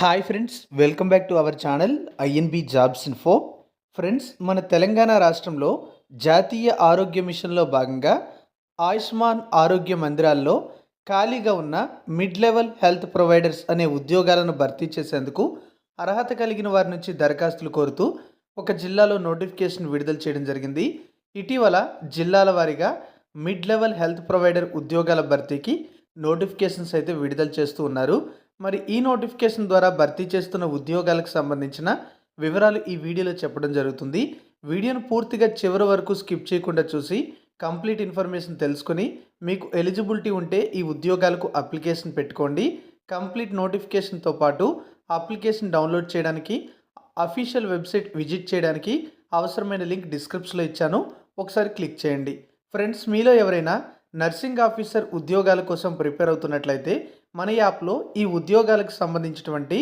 Hi friends, welcome back to our channel INB jobs info. Friends, మన తెలంగాణ రాష్ట్రంలో జాతీయ ఆరోగ్య మిషన్లో భాగంగా ఆయుష్మాన్ ఆరోగ్య మందిరాల్లో ఖాళీగా ఉన్న మిడ్ లెవెల్ హెల్త్ ప్రొవైడర్స్ అనే ఉద్యోగాలను భర్తీ చేసేందుకు అర్హత కలిగిన వారి నుంచి దరఖాస్తులు కోరుతూ ఒక జిల్లాలో నోటిఫికేషన్ విడుదల చేయడం జరిగింది. ఇటీవల జిల్లాల వారీగా మిడ్ లెవెల్ హెల్త్ ప్రొవైడర్ ఉద్యోగాల భర్తీకి నోటిఫికేషన్స్ అయితే విడుదల చేస్తూ ఉన్నారు. మరి ఈ నోటిఫికేషన్ ద్వారా భర్తీ చేస్తున్న ఉద్యోగాలకు సంబంధించిన వివరాలు ఈ వీడియోలో చెప్పడం జరుగుతుంది. వీడియోను పూర్తిగా చివరి వరకు స్కిప్ చేయకుండా చూసి కంప్లీట్ ఇన్ఫర్మేషన్ తెలుసుకొని మీకు ఎలిజిబిలిటీ ఉంటే ఈ ఉద్యోగాలకు అప్లికేషన్ పెట్టుకోండి. కంప్లీట్ నోటిఫికేషన్తో పాటు అప్లికేషన్ డౌన్లోడ్ చేయడానికి అఫీషియల్ వెబ్సైట్ విజిట్ చేయడానికి అవసరమైన లింక్ డిస్క్రిప్షన్లో ఇచ్చాను, ఒకసారి క్లిక్ చేయండి. ఫ్రెండ్స్, మీలో ఎవరైనా నర్సింగ్ ఆఫీసర్ ఉద్యోగాల కోసం ప్రిపేర్ అవుతున్నట్లయితే మన యాప్లో ఈ ఉద్యోగాలకు సంబంధించినటువంటి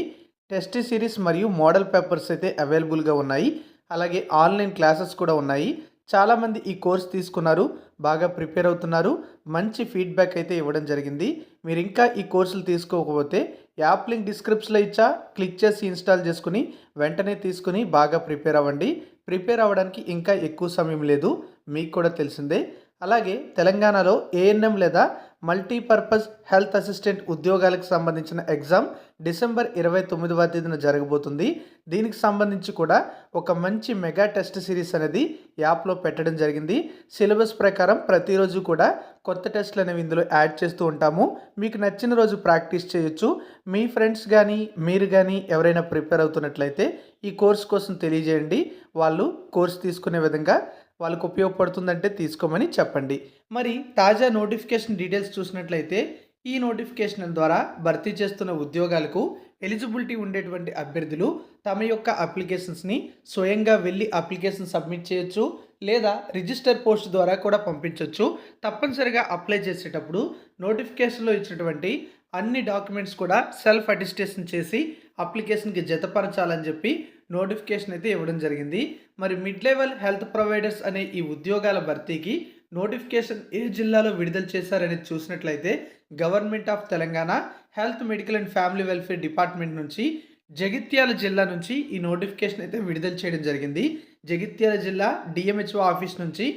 టెస్ట్ సిరీస్ మరియు మోడల్ పేపర్స్ అయితే అవైలబుల్గా ఉన్నాయి. అలాగే ఆన్లైన్ క్లాసెస్ కూడా ఉన్నాయి. చాలామంది ఈ కోర్స్ తీసుకున్నారు, బాగా ప్రిపేర్ అవుతున్నారు, మంచి ఫీడ్బ్యాక్ అయితే ఇవ్వడం జరిగింది. మీరు ఇంకా ఈ కోర్సులు తీసుకోకపోతే యాప్ లింక్ డిస్క్రిప్షన్లో ఇచ్చా, క్లిక్ చేసి ఇన్స్టాల్ చేసుకుని వెంటనే తీసుకుని బాగా ప్రిపేర్ అవ్వండి. ప్రిపేర్ అవ్వడానికి ఇంకా ఎక్కువ సమయం లేదు, మీకు కూడా తెలిసిందే. అలాగే తెలంగాణలో ఏఎన్ఎం లేదా మల్టీపర్పస్ హెల్త్ అసిస్టెంట్ ఉద్యోగాలకు సంబంధించిన ఎగ్జామ్ డిసెంబర్ 29వ తేదీన జరగబోతుంది. దీనికి సంబంధించి కూడా ఒక మంచి మెగా టెస్ట్ సిరీస్ అనేది యాప్లో పెట్టడం జరిగింది. సిలబస్ ప్రకారం ప్రతిరోజు కూడా కొత్త టెస్ట్లు అనేవి ఇందులో యాడ్ చేస్తూ ఉంటాము. మీకు నచ్చిన రోజు ప్రాక్టీస్ చేయొచ్చు. మీ ఫ్రెండ్స్ కానీ మీరు కానీ ఎవరైనా ప్రిపేర్ అవుతున్నట్లయితే ఈ కోర్స్ కోసం తెలియజేయండి. వాళ్ళు కోర్స్ తీసుకునే విధంగా వాళ్ళకు ఉపయోగపడుతుందంటే తీసుకోమని చెప్పండి. మరి తాజా నోటిఫికేషన్ డీటెయిల్స్ చూసినట్లయితే ఈ నోటిఫికేషన్ ద్వారా భర్తీ చేస్తున్న ఉద్యోగాలకు ఎలిజిబిలిటీ ఉండేటువంటి అభ్యర్థులు తమ యొక్క అప్లికేషన్స్ని స్వయంగా వెళ్ళి అప్లికేషన్ సబ్మిట్ చేయొచ్చు, లేదా రిజిస్టర్ పోస్ట్ ద్వారా కూడా పంపించవచ్చు. తప్పనిసరిగా అప్లై చేసేటప్పుడు నోటిఫికేషన్లో ఇచ్చినటువంటి అన్ని డాక్యుమెంట్స్ కూడా సెల్ఫ్ అటెస్టేషన్ చేసి అప్లికేషన్కి జతపరచాలని చెప్పి నోటిఫికేషన్ అయితే ఇవ్వడం జరిగింది. మరి మిడ్ లెవెల్ హెల్త్ ప్రొవైడర్స్ అనే ఈ ఉద్యోగాల భర్తీకి నోటిఫికేషన్ ఏ జిల్లాలో విడుదల చేశారనేది చూసినట్లయితే government of Telangana health medical and family welfare department నుంచి జగిత్యాల జిల్లా నుంచి ఈ నోటిఫికేషన్ అయితే విడుదల చేయడం జరిగింది. జగిత్యాల జిల్లా డిఎంహెచ్ఓ ఆఫీస్ నుంచి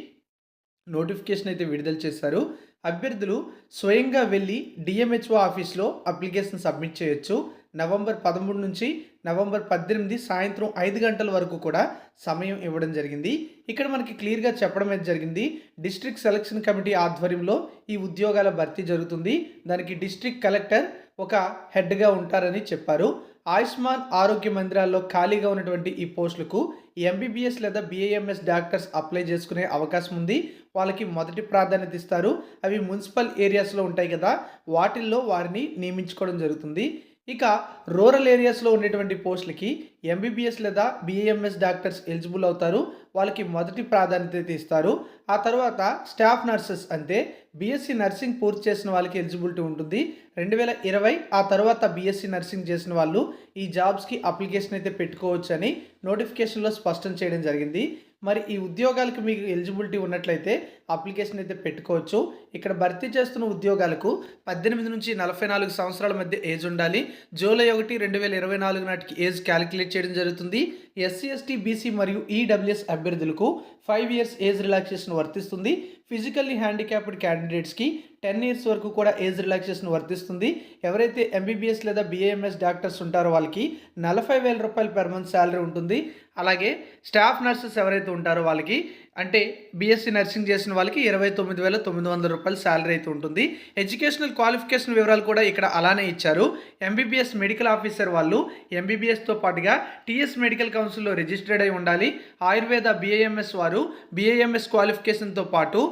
నోటిఫికేషన్ అయితే విడుదల చేశారు. అభ్యర్థులు స్వయంగా వెళ్ళి డిఎంహెచ్ఓ ఆఫీస్లో అప్లికేషన్ సబ్మిట్ చేయొచ్చు. నవంబర్ 13 నుంచి నవంబర్ 18 సాయంత్రం 5 గంటల వరకు కూడా సమయం ఇవ్వడం జరిగింది. ఇక్కడ మనకి క్లియర్గా చెప్పడం అయితే జరిగింది, డిస్ట్రిక్ట్ సెలక్షన్ కమిటీ ఆధ్వర్యంలో ఈ ఉద్యోగాల భర్తీ జరుగుతుంది. దానికి డిస్ట్రిక్ట్ కలెక్టర్ ఒక హెడ్గా ఉంటారని చెప్పారు. ఆయుష్మాన్ ఆరోగ్య మందిరాల్లో ఖాళీగా ఉన్నటువంటి ఈ పోస్టులకు ఎంబీబీఎస్ లేదా బిఏఎంఎస్ డాక్టర్స్ అప్లై చేసుకునే అవకాశం ఉంది. వాళ్ళకి మొదటి ప్రాధాన్యత ఇస్తారు. అవి మున్సిపల్ ఏరియాస్లో ఉంటాయి కదా, వాటిల్లో వారిని నియమించుకోవడం జరుగుతుంది. ఇక రూరల్ ఏరియాస్లో ఉండేటువంటి పోస్టులకి ఎంబీబీఎస్ లేదా బిఏఎంఎస్ డాక్టర్స్ ఎలిజిబుల్ అవుతారు. వాళ్ళకి మొదటి ప్రాధాన్యత ఇస్తారు. ఆ తర్వాత స్టాఫ్ నర్సెస్ అంటే బీఎస్సీ నర్సింగ్ పూర్తి చేసిన వాళ్ళకి ఎలిజిబిలిటీ ఉంటుంది. 2020 ఆ తర్వాత బీఎస్సీ నర్సింగ్ చేసిన వాళ్ళు ఈ జాబ్స్కి అప్లికేషన్ అయితే పెట్టుకోవచ్చు అని నోటిఫికేషన్లో స్పష్టం చేయడం జరిగింది. మరి ఈ ఉద్యోగాలకు మీకు ఎలిజిబిలిటీ ఉన్నట్లయితే అప్లికేషన్ అయితే పెట్టుకోవచ్చు. ఇక్కడ భర్తీ చేస్తున్న ఉద్యోగాలకు 18 నుంచి 44 సంవత్సరాల మధ్య ఏజ్ ఉండాలి. జూలై 1, 2024 నాటికి ఏజ్ క్యాలిక్యులేట్ చేయడం జరుగుతుంది. ఎస్సీ, ఎస్టీ, బీసీ మరియు ఈడబ్ల్యూఎస్ అభ్యర్థులకు 5 ఇయర్స్ ఏజ్ రిలాక్సేషన్ వర్తిస్తుంది. ఫిజికల్లీ హ్యాండిక్యాప్డ్ క్యాండిడేట్స్కి 10 ఇయర్స్ వరకు కూడా ఏజ్ రిలాక్సేషన్ వర్తిస్తుంది. ఎవరైతే ఎంబీబీఎస్ లేదా బిఏఎంఎస్ డాక్టర్స్ ఉంటారో వాళ్ళకి 40,000 రూపాయలు పెర్ మంత్ శాలరీ ఉంటుంది. అలాగే స్టాఫ్ నర్సెస్ ఎవరైతే ఉంటారో వాళ్ళకి అంటే బీఎస్సీ నర్సింగ్ చేసిన వాళ్ళకి 29,900 రూపాయలు శాలరీ అయితే ఉంటుంది. ఎడ్యుకేషనల్ క్వాలిఫికేషన్ వివరాలు కూడా ఇక్కడ అలానే ఇచ్చారు. ఎంబీబీఎస్ మెడికల్ ఆఫీసర్ వాళ్ళు ఎంబీబీఎస్తో పాటుగా టీఎస్ మెడికల్ కౌన్సిల్లో రిజిస్టర్డ్ అయి ఉండాలి. ఆయుర్వేద బిఏఎంఎస్ వారు బిఏఎంఎస్ క్వాలిఫికేషన్తో పాటు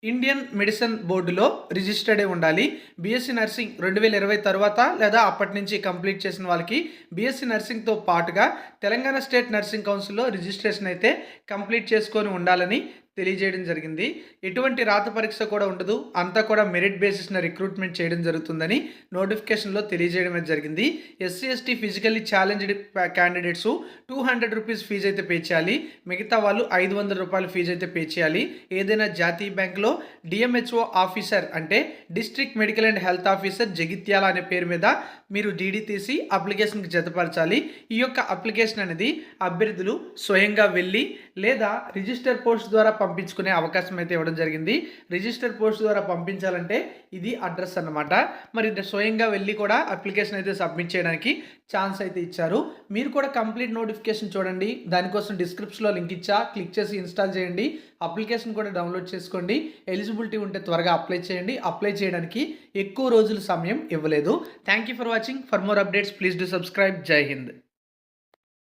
ఇండియన్ మెడిసిన్ బోర్డులో రిజిస్టర్డ్ అయి ఉండాలి. బీఎస్సీ నర్సింగ్ 2020 తర్వాత లేదా అప్పటి నుంచి కంప్లీట్ చేసిన వాళ్ళకి బీఎస్సీ నర్సింగ్తో పాటుగా తెలంగాణ స్టేట్ నర్సింగ్ కౌన్సిల్లో రిజిస్ట్రేషన్ అయితే కంప్లీట్ చేసుకొని ఉండాలని తెలియజేయడం జరిగింది. ఎటువంటి రాత పరీక్ష కూడా ఉండదు. అంతా కూడా మెరిట్ బేసిస్‌న రిక్రూట్‌మెంట్ చేయడం జరుగుతుందని నోటిఫికేషన్‌లో తెలియజేయడం అయితే జరిగింది. SC, ST physically challenged candidates ₹200 fee అయితే పే చేయాలి. మిగతా వాళ్ళు ₹500 ఫీజు అయితే పే చేయాలి. ఏదైనా జాతీయ బ్యాంక్‌లో డిఎంహెచ్ఓ ఆఫీసర్ అంటే district medical and health officer Jagtial అనే పేరు మీద మీరు డీడీ తీసి అప్లికేషన్‌కి జతపరచాలి. ఈ యొక్క అప్లికేషన్ అనేది అభ్యర్థులు స్వయంగా వెళ్ళి లేదా రిజిస్టర్ పోస్ట్ ద్వారా పంపించుకునే అవకాశం అయితే ఇవ్వడం జరిగింది. రిజిస్టర్ పోస్ట్ ద్వారా పంపించాలంటే ఇది అడ్రస్ అన్నమాట. మరి స్వయంగా వెళ్ళి కూడా అప్లికేషన్ అయితే సబ్మిట్ చేయడానికి ఛాన్స్ అయితే ఇచ్చారు. మీరు కూడా కంప్లీట్ నోటిఫికేషన్ చూడండి. దానికోసం డిస్క్రిప్షన్‌లో లింక్ ఇచ్చా, క్లిక్ చేసి ఇన్స్టాల్ చేయండి. అప్లికేషన్ కూడా డౌన్లోడ్ చేసుకోండి. ఎలిజిబిలిటీ ఉంటే త్వరగా అప్లై చేయండి. అప్లై చేయడానికి ఎక్కువ రోజుల సమయం ఇవ్వలేదు. Thank you for watching. For more updates please do subscribe. జై హింద్.